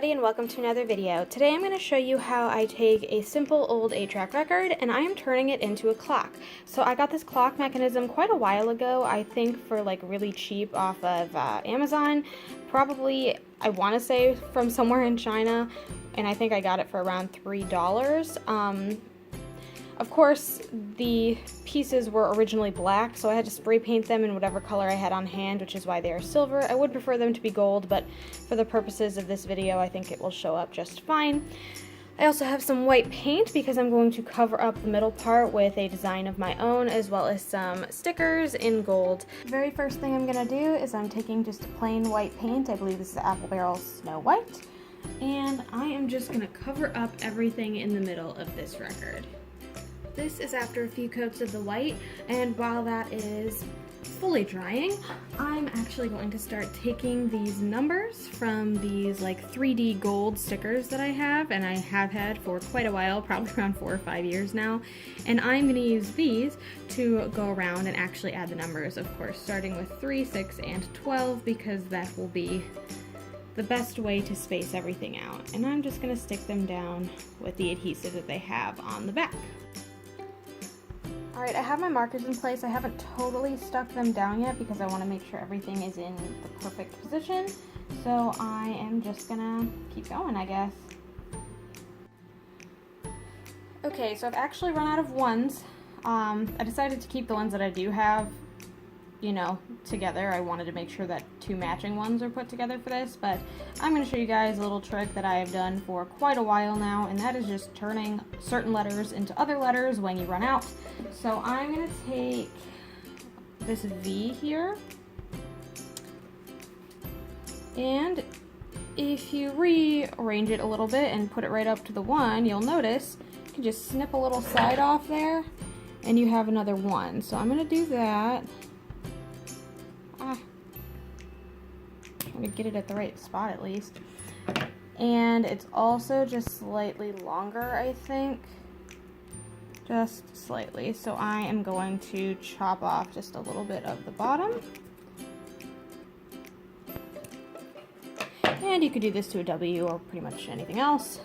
everybody, and welcome to another video. Today I'm going to show you how I take a simple old 8-track record and I am turning it into a clock. So I got this clock mechanism quite a while ago, I think for like really cheap off of Amazon. Probably, I want to say from somewhere in China, and I think I got it for around $3. Of course, the pieces were originally black, so I had to spray paint them in whatever color I had on hand, which is why they are silver. I would prefer them to be gold, but for the purposes of this video, I think it will show up just fine. I also have some white paint because I'm going to cover up the middle part with a design of my own, as well as some stickers in gold. The very first thing I'm going to do is I'm taking just plain white paint. I believe this is Apple Barrel Snow White. And I am just going to cover up everything in the middle of this record. This is after a few coats of the white, and while that is fully drying, I'm actually going to start taking these numbers from these like 3D gold stickers that I have, and I have had for quite a while, probably around 4 or 5 years now, and I'm going to use these to go around and actually add the numbers, of course, starting with 3, 6, and 12, because that will be the best way to space everything out. And I'm just going to stick them down with the adhesive that they have on the back. Alright, I have my markers in place. I haven't totally stuck them down yet because I want to make sure everything is in the perfect position. So I am just gonna keep going, I guess. Okay, so I've actually run out of ones. I decided to keep the ones that I do have, you know, together. I wanted to make sure that 2 matching ones are put together for this, but I'm going to show you guys a little trick that I have done for quite a while now, and that is just turning certain letters into other letters when you run out. So I'm going to take this V here, and if you rearrange it a little bit and put it right up to the 1, you'll notice you can just snip a little side off there and you have another 1. So I'm going to do that. Trying to get it at the right spot at least. And it's also just slightly longer, I think. Just slightly. So I am going to chop off just a little bit of the bottom. And you could do this to a W or pretty much anything else.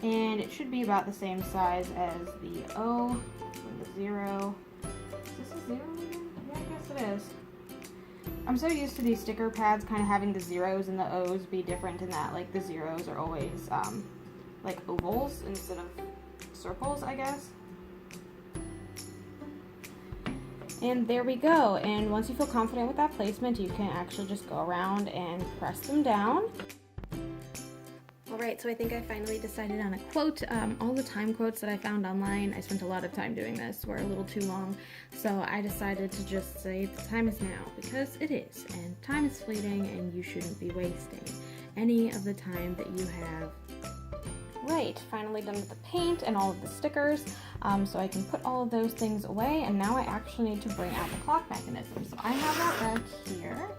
And it should be about the same size as the O and the 0. Is this a 0 again? Yeah, I guess it is. I'm so used to these sticker pads kind of having the zeros and the O's be different in that, like, the zeros are always, like, ovals instead of circles, I guess. And there we go. And once you feel confident with that placement, you can actually just go around and press them down. Alright, so I think I finally decided on a quote. All the time quotes that I found online, I spent a lot of time doing this, were a little too long, so I decided to just say the time is now, because it is, and time is fleeting and you shouldn't be wasting any of the time that you have. Right, finally done with the paint and all of the stickers, so I can put all of those things away, and now I actually need to bring out the clock mechanism. So I have that back here.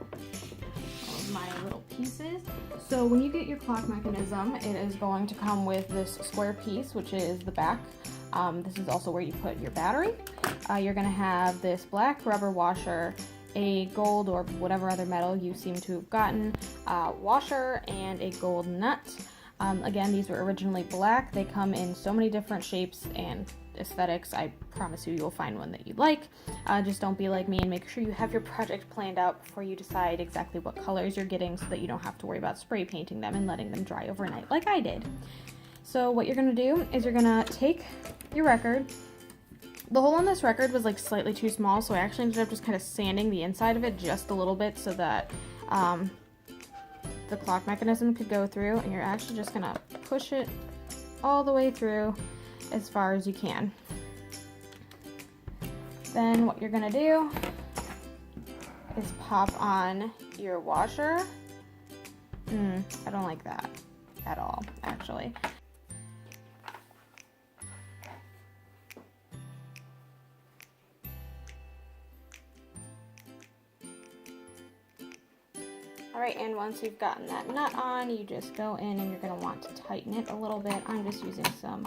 My little pieces. So when you get your clock mechanism, it is going to come with this square piece, which is the back. This is also where you put your battery. You're going to have this black rubber washer, a gold or whatever other metal you seem to have gotten, washer, and a gold nut. Again, these were originally black. They come in so many different shapes and aesthetics. I promise you, you'll find one that you like. Just don't be like me and make sure you have your project planned out before you decide exactly what colors you're getting, so that you don't have to worry about spray painting them and letting them dry overnight like I did. So what you're going to do is you're going to take your record. The hole on this record was like slightly too small, so I actually ended up just kind of sanding the inside of it just a little bit so that the clock mechanism could go through, and you're actually just going to push it all the way through as far as you can. Then what you're gonna do is pop on your washer. I don't like that at all, actually. Alright, and once you've gotten that nut on, you just go in and you're going to want to tighten it a little bit. I'm just using some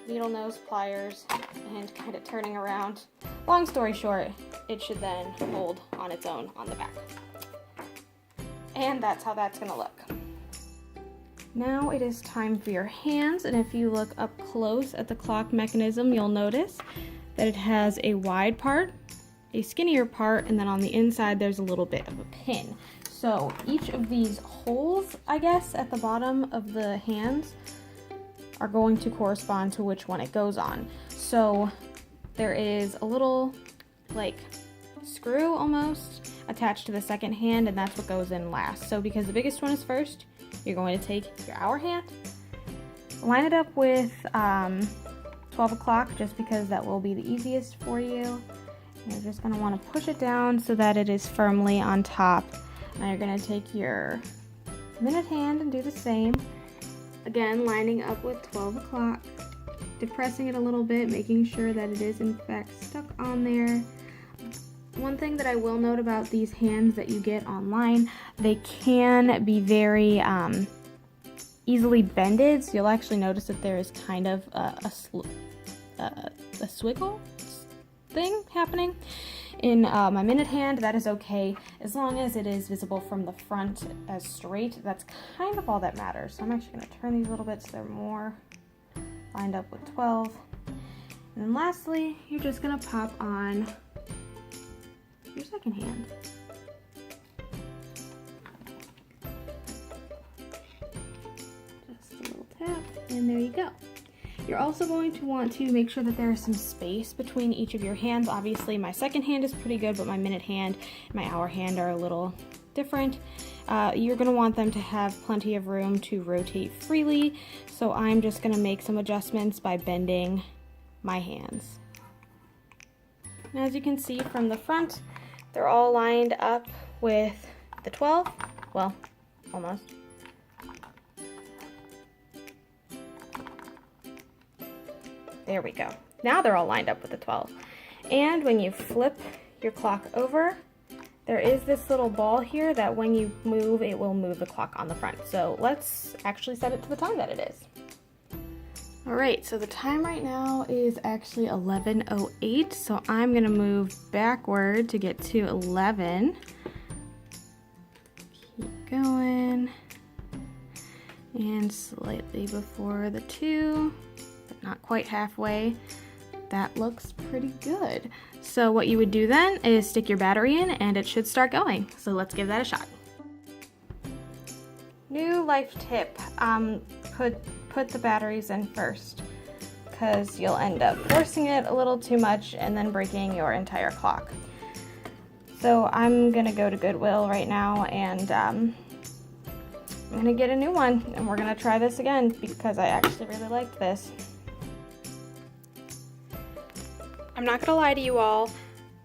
needle nose pliers and kind of turning around. Long story short, it should then hold on its own on the back. And that's how that's going to look. Now it is time for your hands, and if you look up close at the clock mechanism, you'll notice that it has a wide part, a skinnier part, and then on the inside there's a little bit of a pin. So each of these holes, I guess, at the bottom of the hands are going to correspond to which one it goes on. So there is a little like screw almost attached to the second hand, and that's what goes in last. So because the biggest one is first, you're going to take your hour hand, line it up with 12 o'clock just because that will be the easiest for you. You're just going to want to push it down so that it is firmly on top. Now you're going to take your minute hand and do the same. Again, lining up with 12 o'clock, depressing it a little bit, making sure that it is in fact stuck on there. One thing that I will note about these hands that you get online, they can be very easily bended. So you'll actually notice that there is kind of a swiggle thing happening. In my minute hand, that is okay, as long as it is visible from the front as straight. That's kind of all that matters. So I'm actually going to turn these a little bit so they're more lined up with 12. And then lastly, you're just going to pop on your second hand. Just a little tap, and there you go. You're also going to want to make sure that there is some space between each of your hands. Obviously, my second hand is pretty good, but my minute hand and my hour hand are a little different. You're going to want them to have plenty of room to rotate freely, so I'm just going to make some adjustments by bending my hands. And as you can see from the front, they're all lined up with the 12, well, almost. There we go. Now they're all lined up with the 12. And when you flip your clock over, there is this little ball here that when you move, it will move the clock on the front. So let's actually set it to the time that it is. All right, so the time right now is actually 11:08, so I'm gonna move backward to get to 11. Keep going. And slightly before the 2. Not quite halfway. That looks pretty good. So what you would do then is stick your battery in and it should start going. So let's give that a shot. New life tip, put the batteries in first, because you'll end up forcing it a little too much and then breaking your entire clock. So I'm gonna go to Goodwill right now and I'm gonna get a new one, and we're gonna try this again because I actually really liked this. I'm not gonna lie to you all,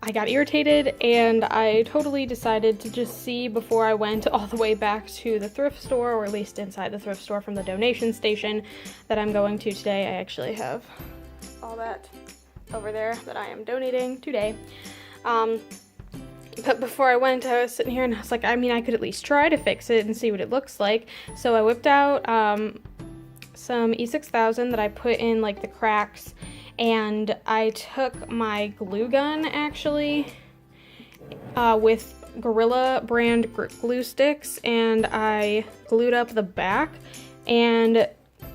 I got irritated and I totally decided to just see before I went all the way back to the thrift store, or at least inside the thrift store from the donation station that I'm going to today. I actually have all that over there that I am donating today. But before I went, I was sitting here and I was like, I mean, I could at least try to fix it and see what it looks like. So I whipped out some E6000 that I put in like the cracks, and I took my glue gun actually with Gorilla brand glue sticks, and I glued up the back, and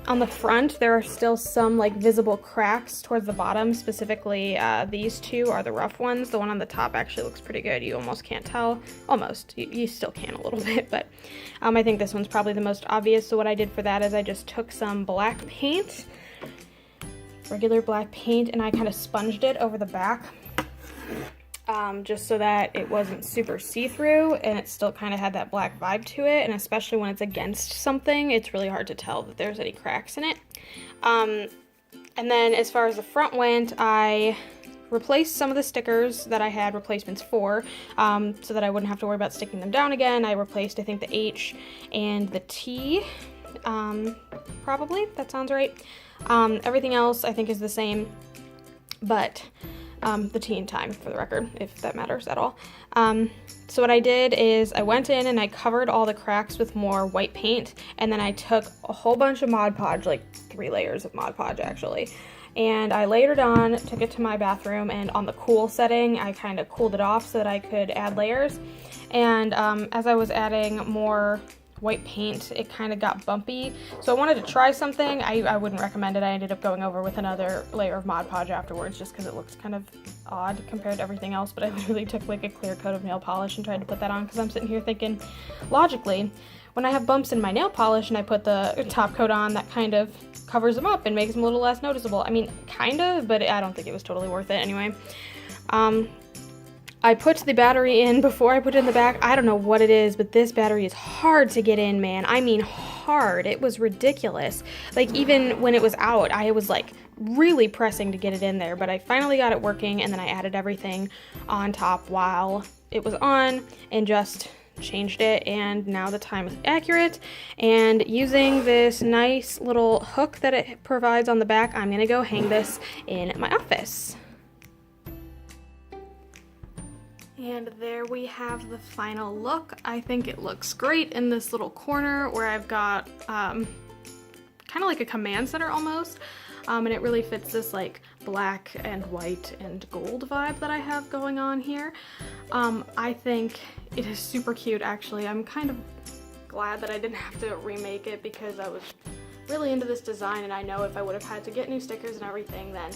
on the front there are still some like visible cracks towards the bottom. Specifically these two are the rough ones. The one on the top actually looks pretty good. You almost can't tell. Almost. You still can a little bit, but I think this one's probably the most obvious. So what I did for that is I just took some black paint, regular black paint, and I kind of sponged it over the back just so that it wasn't super see-through and it still kind of had that black vibe to it. And especially when it's against something, it's really hard to tell that there's any cracks in it. And then as far as the front went, I replaced some of the stickers that I had replacements for, so that I wouldn't have to worry about sticking them down again. I replaced, I think, the H and the T, probably, that sounds right. Everything else I think is the same, but the T and time, for the record, if that matters at all. So what I did is I went in and I covered all the cracks with more white paint, and then I took a whole bunch of Mod Podge, like 3 layers of Mod Podge actually, and I layered it on, took it to my bathroom, and on the cool setting I kind of cooled it off so that I could add layers. And as I was adding more white paint, it kind of got bumpy. So I wanted to try something. I wouldn't recommend it. I ended up going over with another layer of Mod Podge afterwards just because it looks kind of odd compared to everything else, but I literally took like a clear coat of nail polish and tried to put that on because I'm sitting here thinking, logically, when I have bumps in my nail polish and I put the top coat on, that kind of covers them up and makes them a little less noticeable. I mean, kind of, but I don't think it was totally worth it anyway. I put the battery in before I put it in the back. I don't know what it is, but this battery is hard to get in, man. I mean, hard. It was ridiculous. Like, even when it was out, I was like really pressing to get it in there, but I finally got it working, and then I added everything on top while it was on and just changed it, and now the time is accurate. And using this nice little hook that it provides on the back, I'm gonna go hang this in my office. And there we have the final look. I think it looks great in this little corner where I've got kind of like a command center almost. And it really fits this like black and white and gold vibe that I have going on here. I think it is super cute actually. I'm kind of glad that I didn't have to remake it because I was really into this design, and I know if I would have had to get new stickers and everything, then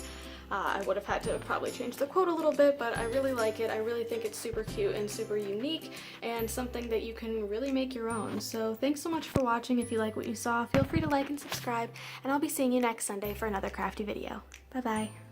I would have had to probably change the quote a little bit, but I really like it. I really think it's super cute and super unique and something that you can really make your own. So thanks so much for watching. If you like what you saw, feel free to like and subscribe, and I'll be seeing you next Sunday for another crafty video. Bye bye.